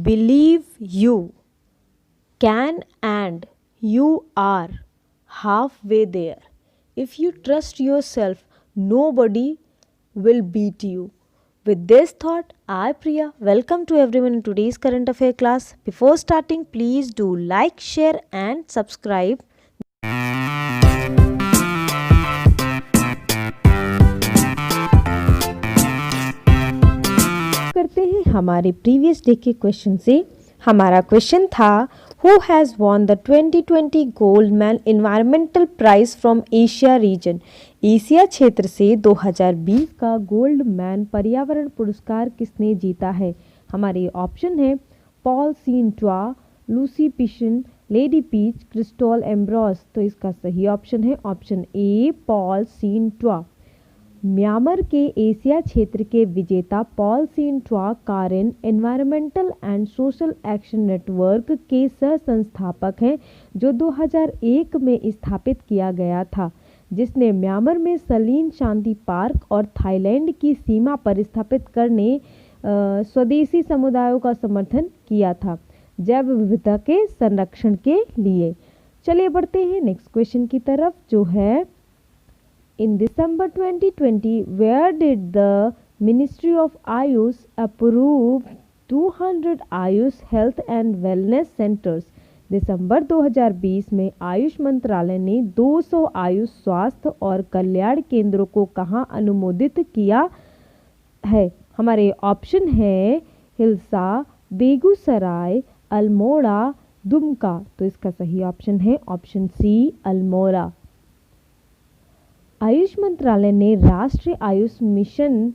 believe you can and you are halfway there. If you trust yourself, nobody will beat you. With this thought, I, Priya, welcome to everyone in today's current affair class. Before starting, please do like, share, and subscribe. करते हैं हमारे previous day के question से। हमारा question था who has won the 2020 Goldman environmental prize from Asia region. Asia क्षेत्र से 2020 का गोल्ड मैन पर्यावरण पुरस्कार किसने जीता है। हमारे ऑप्शन है Paul Sein Twa, Lucie Pinson, Leydy Pech, Kristal Ambrose. तो इसका सही ऑप्शन है option A Paul Sein Twa. Myanmar के एशिया क्षेत्र के विजेता Paul Sein Twa Karen Environmental and Social Action Network के सह संस्थापक हैं, जो 2001 में स्थापित किया गया था, जिसने म्यांमार में सलीन शांति पार्क और थाईलैंड की सीमा पर स्थापित करने स्वदेशी समुदायों का समर्थन किया था जैव विविधता के संरक्षण के लिए। चलिए बढ़ते हैं नेक्स्ट क्वेश्चन की तरफ, जो है In December 2020, where did the Ministry of Ayush approve 200 Ayush Health and Wellness Centers? दिसंबर 2020 में आयुष मंत्रालय ने 200 आयुष स्वास्थ्य और कल्याण केंद्रों को कहाँ अनुमोदित किया है। हमारे ऑप्शन है हिल्सा, बेगूसराय, अल्मोड़ा, दुमका। तो इसका सही ऑप्शन है ऑप्शन सी अल्मोड़ा। आयुष मंत्रालय ने राष्ट्रीय आयुष मिशन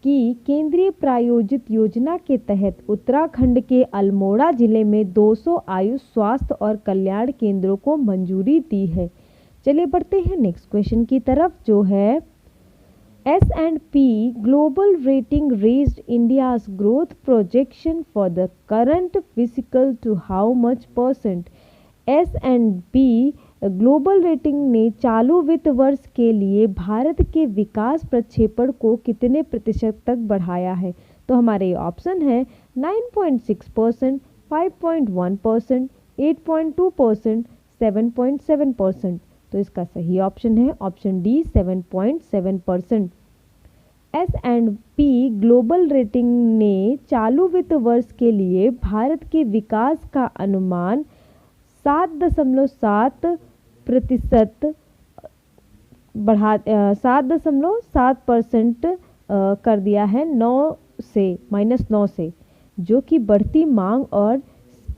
की केंद्रीय प्रायोजित योजना के तहत उत्तराखंड के अल्मोड़ा जिले में 200 आयुष स्वास्थ्य और कल्याण केंद्रों को मंजूरी दी है। चलिए बढ़ते हैं नेक्स्ट क्वेश्चन की तरफ, जो है S&P global rating raised India's growth projection for the current physical to how much percent. S&P global rating ने चालू वित्त वर्ष के लिए भारत के विकास प्रक्षेपण को कितने प्रतिशत तक बढ़ाया है। तो हमारे ऑप्शन है 9.6%, 5.1%, 8.2%, 7.7%। तो इसका सही ऑप्शन है option D 7.7%। S&P global rating ने चालू वित्त वर्ष के लिए भारत के विकास का अनुमान 7.7% बढ़ा 7.7% कर दिया है, 9 से, जो कि बढ़ती मांग और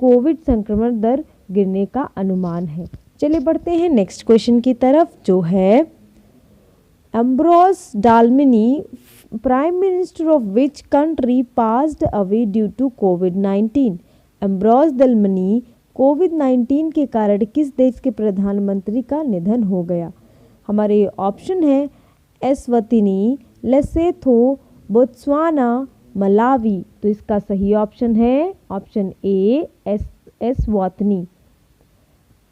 कोविड संक्रमण दर गिरने का अनुमान है। चलिए बढ़ते हैं नेक्स्ट क्वेश्चन की तरफ, जो है Ambrose Dlamini prime minister of which country passed away due to कोविड-19। एम्ब्रोस डालमिनी कोविड-19 के कारण किस देश के प्रधानमंत्री का निधन हो गया। हमारे ऑप्शन है एस्वातिनी, लेसोथो, बोत्सवाना, मलावी। तो इसका सही ऑप्शन है ऑप्शन ए एस्वातिनी।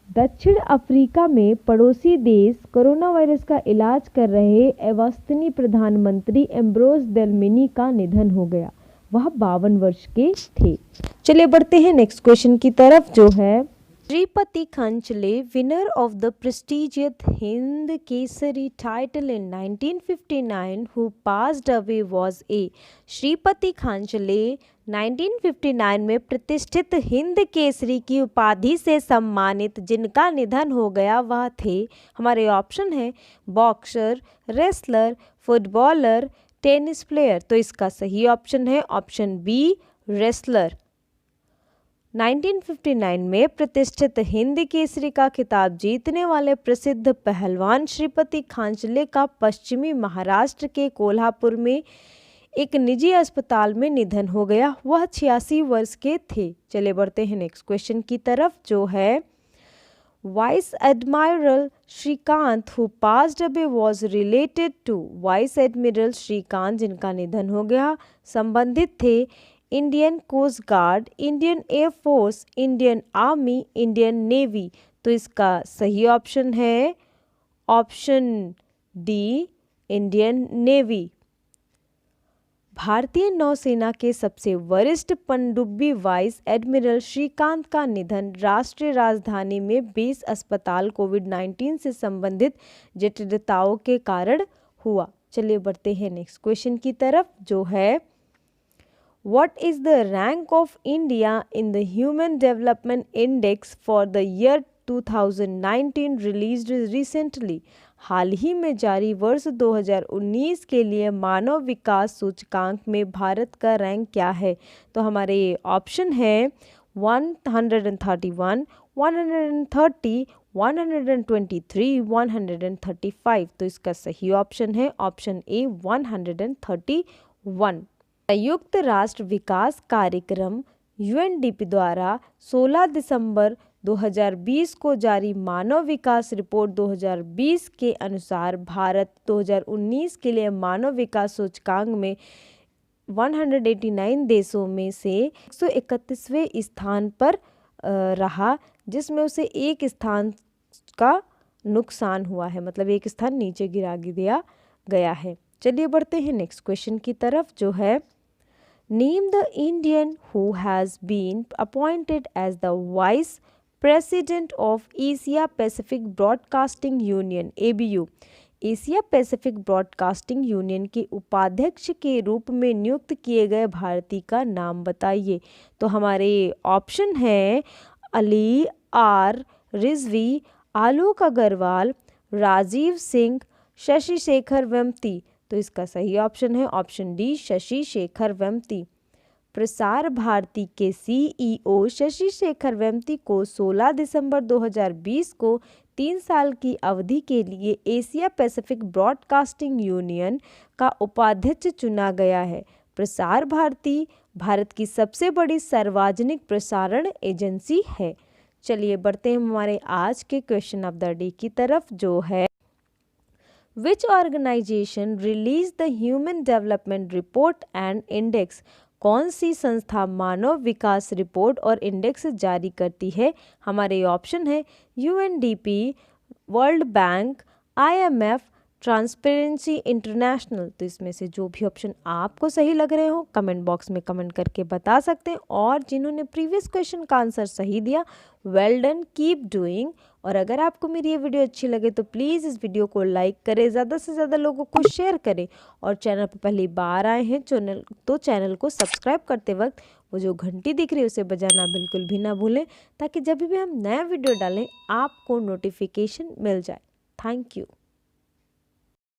दक्षिण अफ्रीका में पड़ोसी देश कोरोना वायरस का इलाज कर रहे एस्वातिनी प्रधानमंत्री एम्ब्रोस डालमिनी का निधन हो गया, वह 52 वर्ष के थे। चलिए बढ़ते हैं नेक्स्ट क्वेश्चन की तरफ, जो है Shripati Khanchale winner of the prestigious Hind Kesari title in 1959 who passed away was a. Shripati Khanchale 1959 में प्रतिष्ठित हिंद केसरी की उपाधि से सम्मानित जिनका निधन हो गया वह थे। हमारे ऑप्शन है boxer, wrestler, footballer, tennis player. तो इसका सही ऑप्शन है ऑप्शन बी रेसलर। 1959 में प्रतिष्ठित हिंद केसरी का खिताब जीतने वाले प्रसिद्ध पहलवान श्रीपति खंचले का पश्चिमी महाराष्ट्र के कोल्हापुर में एक निजी अस्पताल में निधन हो गया, वह 86 वर्ष के थे। चले बढ़ते हैं नेक्स्ट क्वेश्चन की तरफ, जो है vice admiral Shrikant who passed away was related to. Vice admiral Shrikant जिनका निधन हो गया संबंधित थे Indian coast guard, Indian air force, Indian army, Indian navy. तो इसका सही ऑप्शन है ऑप्शन डी इंडियन नेवी। भारतीय नौसेना के सबसे वरिष्ठ पनडुब्बी वाइस एडमिरल श्रीकांत का निधन राष्ट्रीय राजधानी में बेस अस्पताल कोविड-19 से संबंधित जटिलताओं के कारण हुआ। चलिए बढ़ते हैं नेक्स्ट क्वेश्चन की तरफ, जो है What is the rank of India in the Human Development Index for the year 2019 released recently? हाल ही में जारी वर्ष 2019 के लिए मानव विकास सूचकांक में भारत का रैंक क्या है? तो हमारे ये ऑप्शन है 131, 130, 123, 135। तो इसका सही ऑप्शन है ऑप्शन ए 131। संयुक्त राष्ट्र विकास कार्यक्रम यूएनडीपी द्वारा 16 दिसंबर 2020 को जारी मानव विकास रिपोर्ट 2020 के अनुसार भारत 2019 के लिए मानव विकास सूचकांक में 189 देशों में से 131वें स्थान पर रहा, जिसमें उसे एक स्थान का नुकसान हुआ है, मतलब एक स्थान नीचे गिरा दिया गया है। चलिए बढ़ते हैं नेक्स्ट क्वेश्चन की तरफ, जो है Name the Indian who has been appointed as the Vice President of Asia Pacific Broadcasting Union (ABU). Asia Pacific broadcasting union के उपाध्यक्ष के रूप में नियुक्त किए गए भारतीय का नाम बताइए। तो हमारे ऑप्शन है अली आर रिजवी, आलोक अग्रवाल, राजीव सिंह, शशि शेखर वेम्पति। तो इसका सही ऑप्शन है ऑप्शन डी शशि शेखर वेम्पति। प्रसार भारती के सीईओ शशि शेखर वेम्पति को 16 दिसंबर 2020 को 3 साल की अवधि के लिए एशिया पैसिफिक ब्रॉडकास्टिंग यूनियन का उपाध्यक्ष चुना गया है। प्रसार भारती भारत की सबसे बड़ी सार्वजनिक प्रसारण एजेंसी है। चलिए बढ़ते हैं हमारे आज के क्वेश्चन ऑफ द डे की तरफ, जो है Which organization released the Human Development Report and Index? कौन सी संस्था मानव विकास रिपोर्ट और इंडेक्स जारी करती है? हमारे ऑप्शन है UNDP, world bank, IMF, transparency international. तो इसमें से जो भी ऑप्शन आपको सही लग रहे हो कमेंट बॉक्स में कमेंट करके बता सकते हैं, और जिन्होंने प्रीवियस क्वेश्चन का आंसर सही दिया वेल डन, कीप डूइंग। और अगर आपको मेरी ये वीडियो अच्छी लगे तो प्लीज़ इस वीडियो को लाइक करें, ज़्यादा से ज़्यादा लोगों को शेयर करें, और चैनल पर पहली बार आए हैं चैनल को सब्सक्राइब करते वक्त वो जो घंटी दिख रही है उसे बजाना बिल्कुल भी ना भूलें, ताकि जब भी हम नया वीडियो डालें आपको नोटिफिकेशन मिल जाए। Thank you.